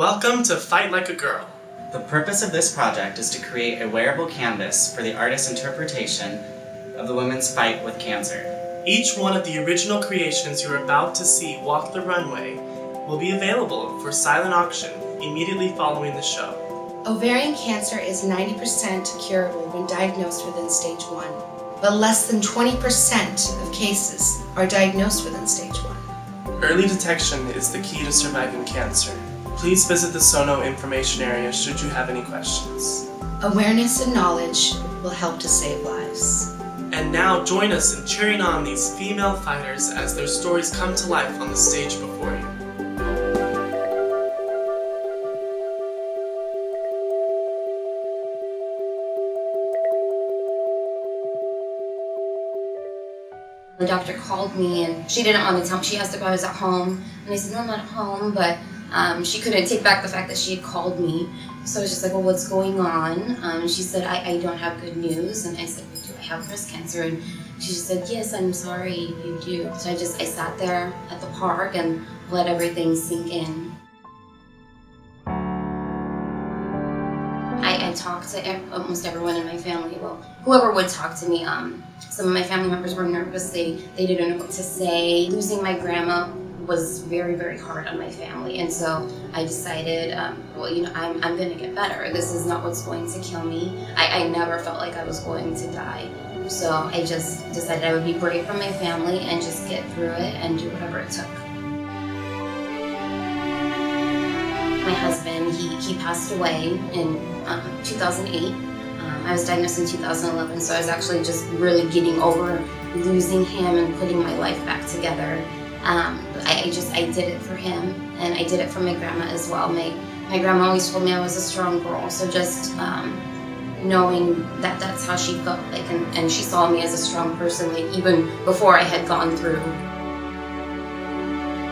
Welcome to Fight Like a Girl. The purpose of this project is to create a wearable canvas for the artist's interpretation of the women's fight with cancer. Each one of the original creations you're about to see walk the runway will be available for silent auction immediately following the show. Ovarian cancer is 90% curable when diagnosed within stage 1, but less than 20% of cases are diagnosed within stage 1. Early detection is the key to surviving cancer. Please visit the SONO information area should you have any questions. Awareness and knowledge will help to save lives. And now join us in cheering on these female fighters as their stories come to life on the stage before you. The doctor called me and she didn't want me to tell me. She asked if I was at home. And I said, no, I'm not at home, but she couldn't take back the fact that she had called me. So I was just like, well, what's going on? She said, I don't have good news. And I said, well, do I have breast cancer? And she just said, yes, I'm sorry, you do. So I sat there at the park and let everything sink in. I talked to almost everyone in my family. Well, whoever would talk to me. Some of my family members were nervous. They didn't know what to say. Losing my grandma was very, very hard on my family. And so I decided, well, you know, I'm gonna get better. This is not what's going to kill me. I never felt like I was going to die. So I just decided I would be brave for my family and just get through it and do whatever it took. My husband, he passed away in 2008. I was diagnosed in 2011, so I was actually just really getting over losing him and putting my life back together. I did it for him, and I did it for my grandma as well. My grandma always told me I was a strong girl, so just knowing that that's how she felt like, and she saw me as a strong person, like even before I had gone through.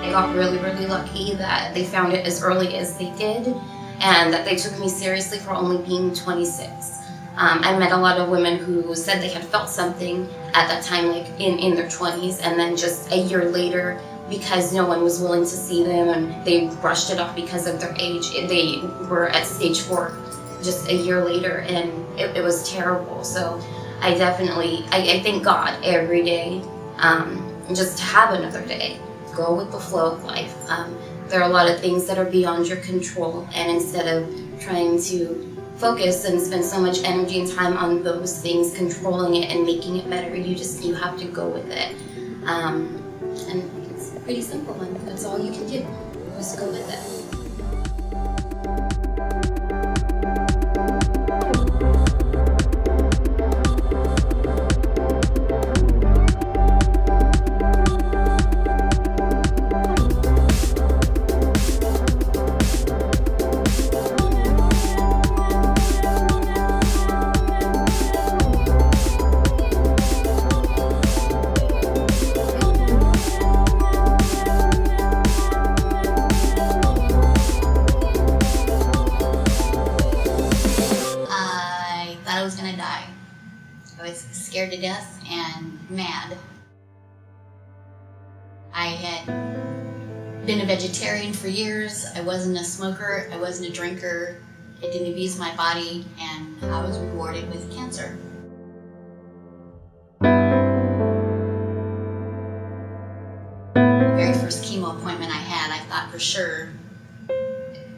I got really, really lucky that they found it as early as they did, and that they took me seriously for only being 26. I met a lot of women who said they had felt something at that time, like in their 20s, and then just a year later, because no one was willing to see them and they brushed it off because of their age, they were at stage 4 just a year later, and it was terrible. So I thank God every day just to have another day. Go with the flow of life. There are a lot of things that are beyond your control, and instead of trying to focus and spend so much energy and time on those things, controlling it and making it better, you have to go with it. And it's pretty simple, and that's all you can do, just go with it. Scared to death and mad. I had been a vegetarian for years. I wasn't a smoker, I wasn't a drinker. I didn't abuse my body, and I was rewarded with cancer. The very first chemo appointment I had, I thought for sure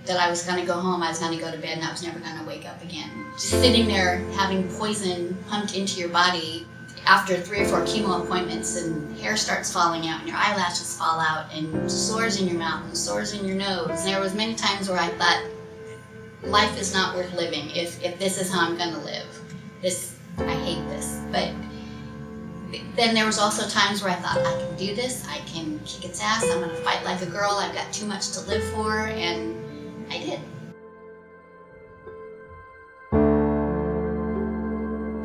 that I was going to go home, I was going to go to bed, and I was never going to wake up again. Just sitting there having poison pumped into your body after 3 or 4 chemo appointments, and hair starts falling out and your eyelashes fall out and sores in your mouth and sores in your nose. And there was many times where I thought, life is not worth living if this is how I'm going to live. I hate this. But then there was also times where I thought, I can do this, I can kick its ass, I'm going to fight like a girl, I've got too much to live for, and I did.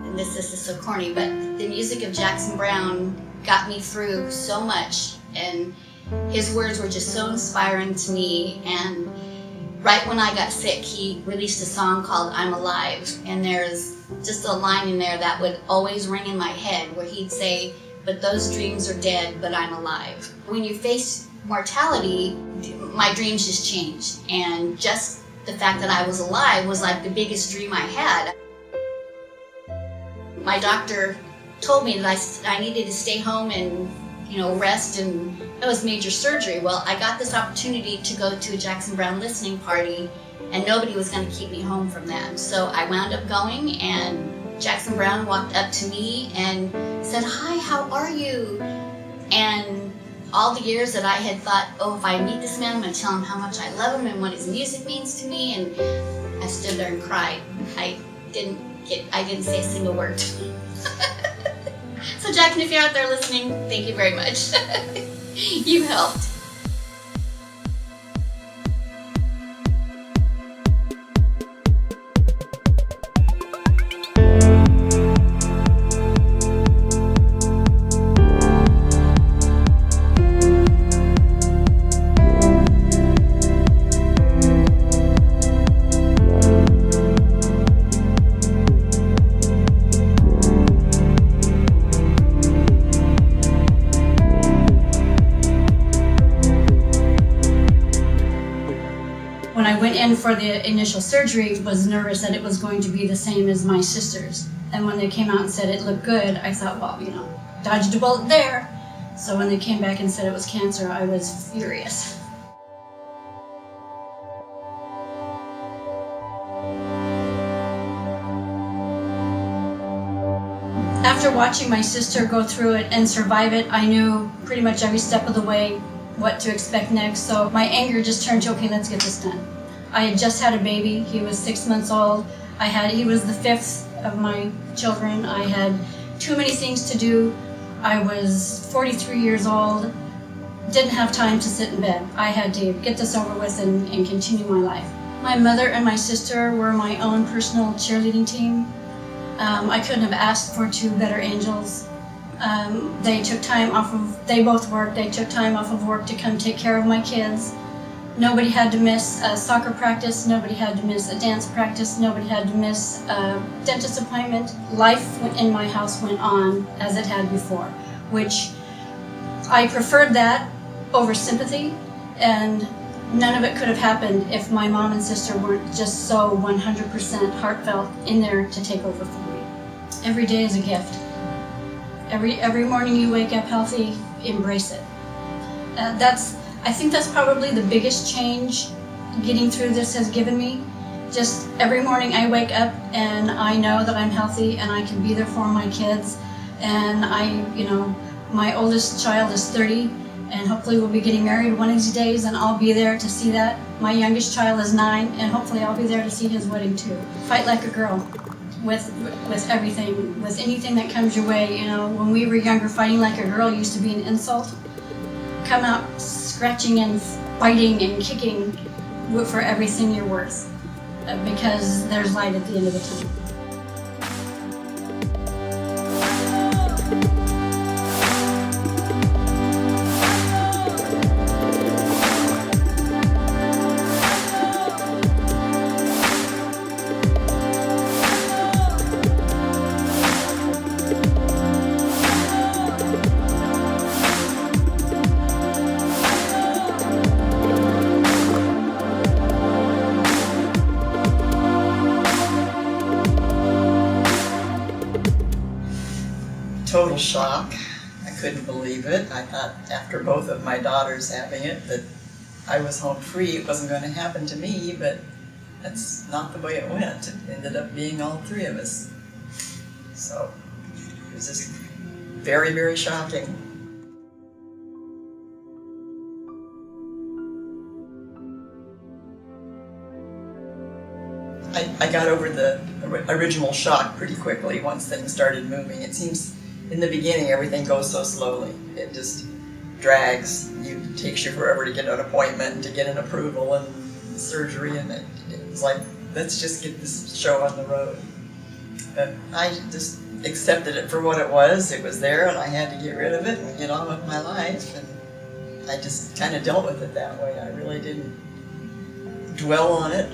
And this is so corny, but the music of Jackson Browne got me through so much, and his words were just so inspiring to me. And right when I got sick, he released a song called I'm Alive, and there's just a line in there that would always ring in my head where he'd say, but those dreams are dead, but I'm alive. When you face mortality, my dreams just changed. And just the fact that I was alive was like the biggest dream I had. My doctor told me that I needed to stay home and, rest, and it was major surgery. Well, I got this opportunity to go to a Jackson Browne listening party, and nobody was going to keep me home from that. So I wound up going, and Jackson Browne walked up to me and said, "Hi, how are you?" And all the years that I had thought, oh, if I meet this man, I'm going to tell him how much I love him and what his music means to me, and I stood there and cried. I didn't say a single word. So Jackson, if you're out there listening, thank you very much. You helped. For the initial surgery, was nervous that it was going to be the same as my sister's. And when they came out and said it looked good, I thought, well, dodged a bullet there. So when they came back and said it was cancer, I was furious. After watching my sister go through it and survive it, I knew pretty much every step of the way what to expect next. So my anger just turned to, okay, let's get this done. I had just had a baby. He was 6 months old. He was the fifth of my children. I had too many things to do. I was 43 years old. Didn't have time to sit in bed. I had to get this over with and continue my life. My mother and my sister were my own personal cheerleading team. I couldn't have asked for two better angels. They took time off of, they both worked. They took time off of work to come take care of my kids. Nobody had to miss a soccer practice, nobody had to miss a dance practice, nobody had to miss a dentist appointment. Life in my house went on as it had before, which I preferred that over sympathy, and none of it could have happened if my mom and sister weren't just so 100% heartfelt in there to take over for me. Every day is a gift. Every morning you wake up healthy, embrace it. I think that's probably the biggest change getting through this has given me. Just every morning I wake up and I know that I'm healthy and I can be there for my kids. And my oldest child is 30 and hopefully we'll be getting married one of these days and I'll be there to see that. My youngest child is 9 and hopefully I'll be there to see his wedding too. Fight like a girl with everything, with anything that comes your way. When we were younger, fighting like a girl used to be an insult. Come out scratching and biting and kicking for everything you're worth, because there's light at the end of the tunnel. Total shock. I couldn't believe it. I thought after both of my daughters having it that I was home free. It wasn't going to happen to me, but that's not the way it went. It ended up being all three of us. So it was just very, very shocking. I got over the original shock pretty quickly once things started moving. It seems in the beginning everything goes so slowly. It just drags. It takes you forever to get an appointment and to get an approval and surgery, and it's like, let's just get this show on the road. But I just accepted it for what it was. It was there and I had to get rid of it and get on with my life, and I just kind of dealt with it that way. I really didn't dwell on it.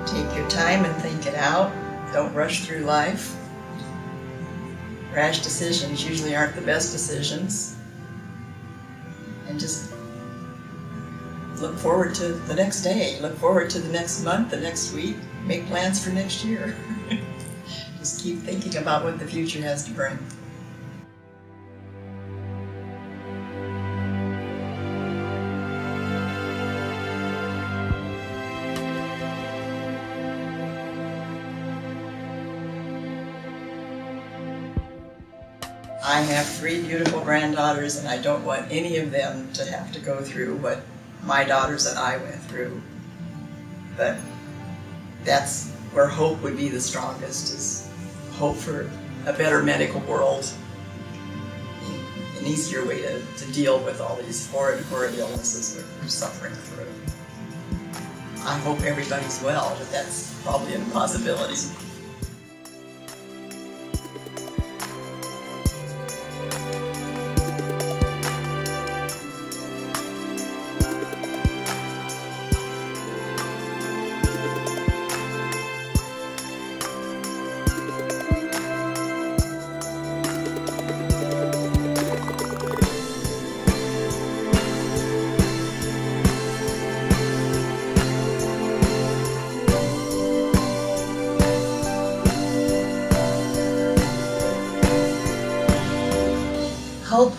Take your time and think it out. Don't rush through life. rash decisions usually aren't the best decisions. And just look forward to the next day, look forward to the next month, the next week, make plans for next year. Just keep thinking about what the future has to bring. I have 3 beautiful granddaughters, and I don't want any of them to have to go through what my daughters and I went through. But that's where hope would be the strongest, is hope for a better medical world, an easier way to deal with all these horrid illnesses we're suffering through. I hope everybody's well, but that's probably an impossibility. Hope.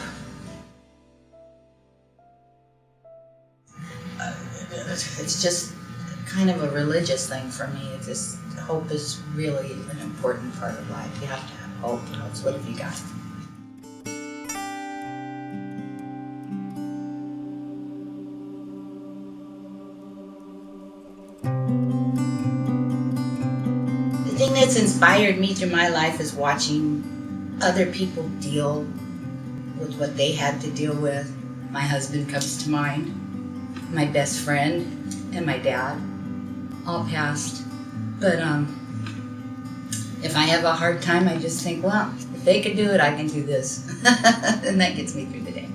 It's just kind of a religious thing for me. It's just, hope is really an important part of life. You have to have hope, else what have you got? The thing that's inspired me through my life is watching other people deal with what they had to deal with. My husband comes to mind, my best friend, and my dad, all passed. But if I have a hard time, I just think, well, if they could do it, I can do this. And that gets me through the day.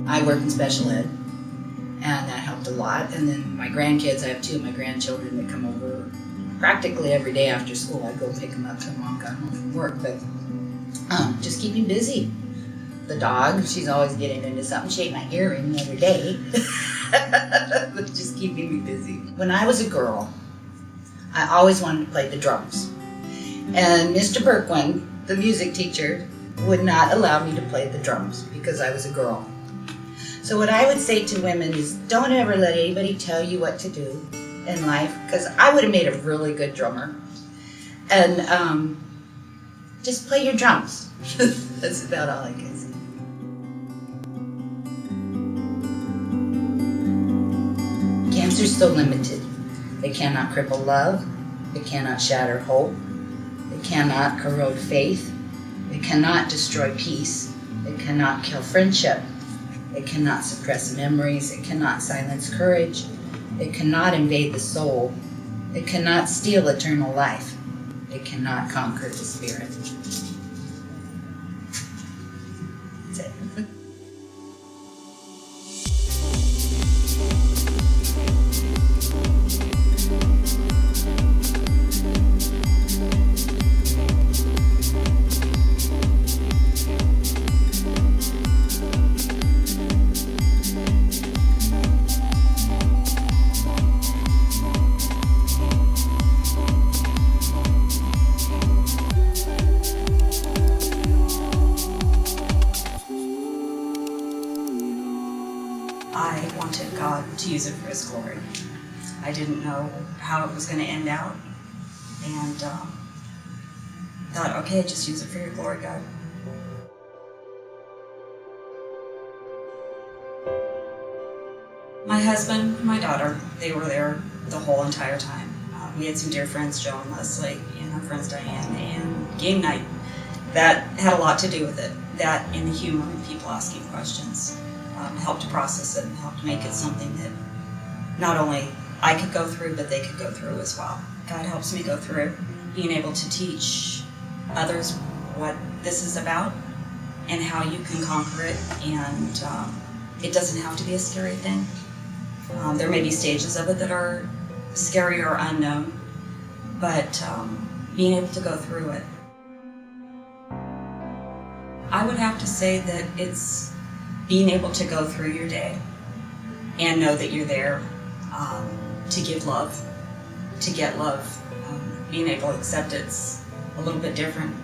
I work in special ed, and that helped a lot. And then my grandkids, I have 2 of my grandchildren that come over practically every day after school. I go pick them up till Mom got home from work. But just keep me busy. The dog, she's always getting into something. She ate my earring the other day. But just keeping me busy. When I was a girl, I always wanted to play the drums. And Mr. Berkwin, the music teacher, would not allow me to play the drums because I was a girl. So what I would say to women is, don't ever let anybody tell you what to do in life, because I would have made a really good drummer. And just play your drums. That's about all I can say. Cancer's so limited. It cannot cripple love. It cannot shatter hope. It cannot corrode faith. It cannot destroy peace. It cannot kill friendship. It cannot suppress memories. It cannot silence courage. It cannot invade the soul. It cannot steal eternal life. It cannot conquer the spirit. That's it. To use it for His glory. I didn't know how it was going to end out, and thought, okay, just use it for your glory, God. My husband, my daughter, they were there the whole entire time. We had some dear friends, Joe and Leslie, and our friends Diane, and game night. That had a lot to do with it. That and the humor and people asking questions. Helped to process it and helped make it something that not only I could go through, but they could go through as well. God helps me go through, being able to teach others what this is about and how you can conquer it, and it doesn't have to be a scary thing. There may be stages of it that are scary or unknown, but being able to go through it. I would have to say that it's being able to go through your day and know that you're there to give love, to get love. Being able to accept it's a little bit different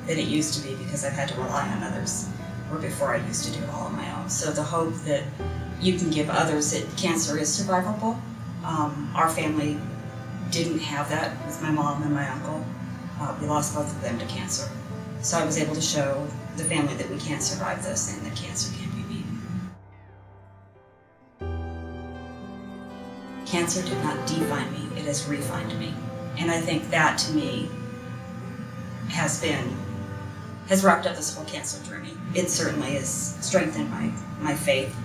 than it used to be because I've had to rely on others, where before I used to do it all on my own. So the hope that you can give others that cancer is survivable. Our family didn't have that with my mom and my uncle. We lost both of them to cancer. So I was able to show the family that we can survive this and that cancer can be beaten. Cancer did not define me, it has refined me. And I think that to me has wrapped up this whole cancer journey. It certainly has strengthened my faith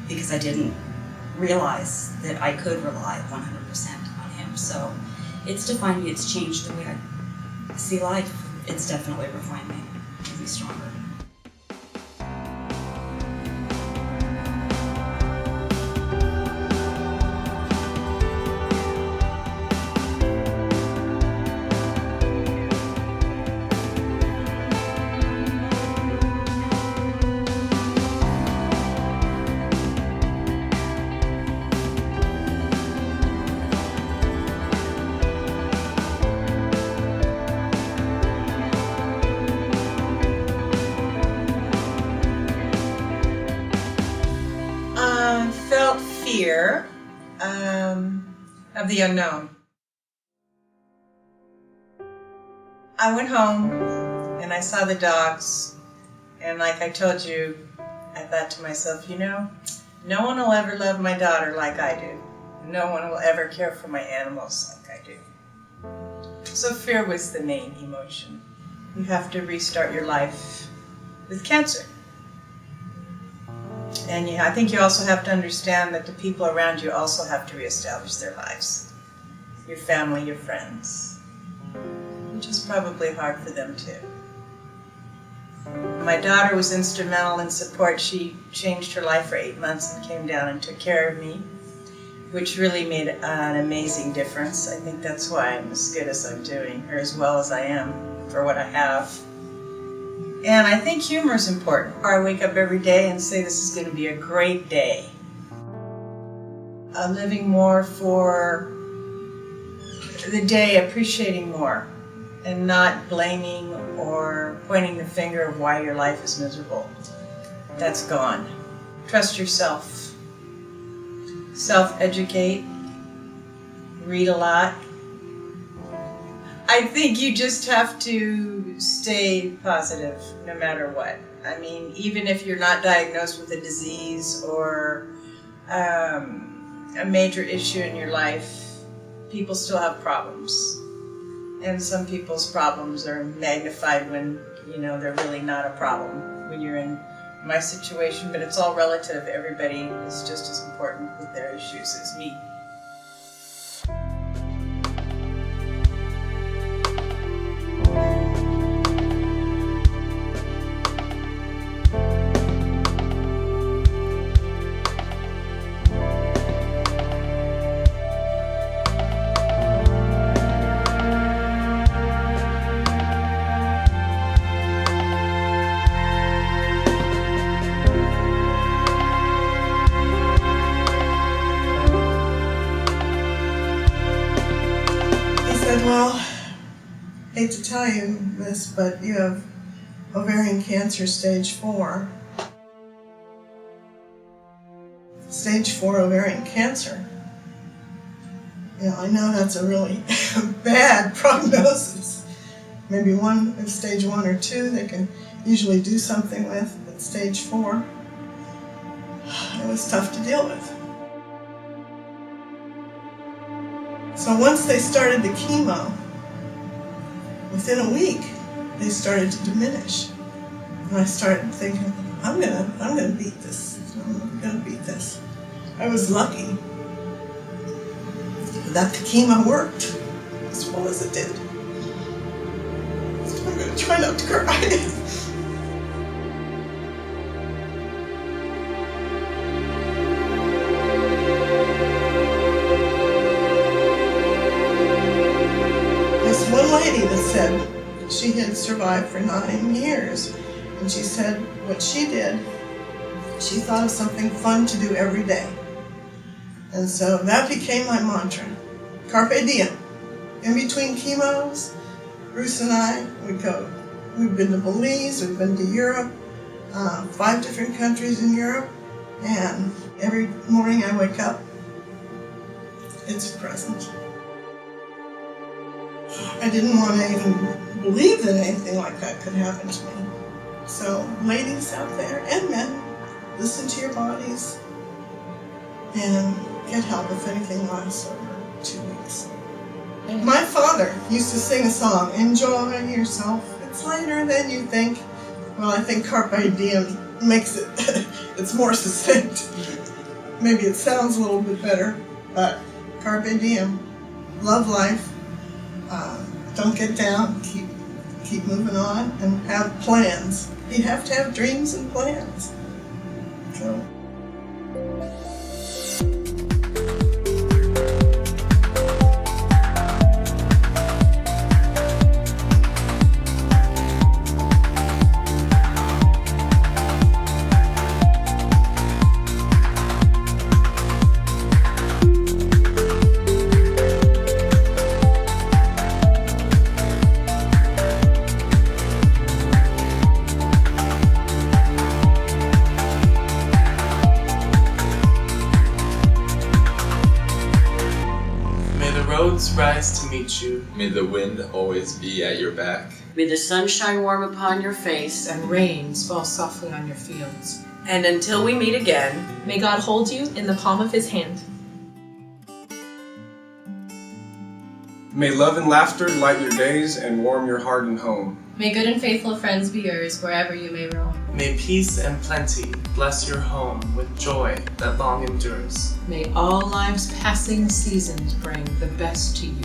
because I didn't realize that I could rely 100% on him. So it's defined me, it's changed the way I see life. It's definitely refined me, made me stronger. Felt fear of the unknown. I went home and I saw the dogs, and like I told you, I thought to myself, you know, no one will ever love my daughter like I do. No one will ever care for my animals like I do. So fear was the main emotion. You have to restart your life with cancer. And I think you also have to understand that the people around you also have to reestablish their lives. Your family, your friends, which is probably hard for them too. My daughter was instrumental in support. She changed her life for 8 months and came down and took care of me, which really made an amazing difference. I think that's why I'm as good as I'm doing, or as well as I am for what I have. And I think humor is important. I wake up every day and say this is going to be a great day. Living more for the day, appreciating more, and not blaming or pointing the finger of why your life is miserable. That's gone. Trust yourself. Self-educate. Read a lot. I think you just have to stay positive no matter what. I mean, even if you're not diagnosed with a disease or a major issue in your life, people still have problems. And some people's problems are magnified when, you know, they're really not a problem when you're in my situation, but it's all relative. Everybody is just as important with their issues as me. Well, I hate to tell you this, but you have ovarian cancer stage 4. Stage 4 ovarian cancer. You know, I know that's a really bad prognosis. Maybe stage 1 or 2 they can usually do something with, but stage 4, it was tough to deal with. So once they started the chemo, within a week, they started to diminish. And I started thinking, I'm gonna beat this. I'm gonna beat this. I was lucky that the chemo worked as well as it did. So I'm gonna try not to cry. said she had survived for 9 years. And she said what she did, she thought of something fun to do every day. And so that became my mantra. Carpe diem. In between chemos, Bruce and I would go. We've been to Belize, we've been to Europe, 5 different countries in Europe, and every morning I wake up, it's a present. I didn't want to even believe that anything like that could happen to me. So ladies out there, and men, listen to your bodies and get help if anything lasts over 2 weeks. My father used to sing a song, enjoy yourself, it's later than you think. Well, I think Carpe Diem makes it, it's more succinct. Maybe it sounds a little bit better, but Carpe Diem, love life, don't get down, keep moving on, and have plans. You have to have dreams and plans. So. Rise to meet you. May the wind always be at your back. May the sun shine warm upon your face and rains fall softly on your fields. And until we meet again, may God hold you in the palm of his hand. May love and laughter light your days and warm your heart and home. May good and faithful friends be yours wherever you may roam. May peace and plenty bless your home with joy that long endures. May all life's passing seasons bring the best to you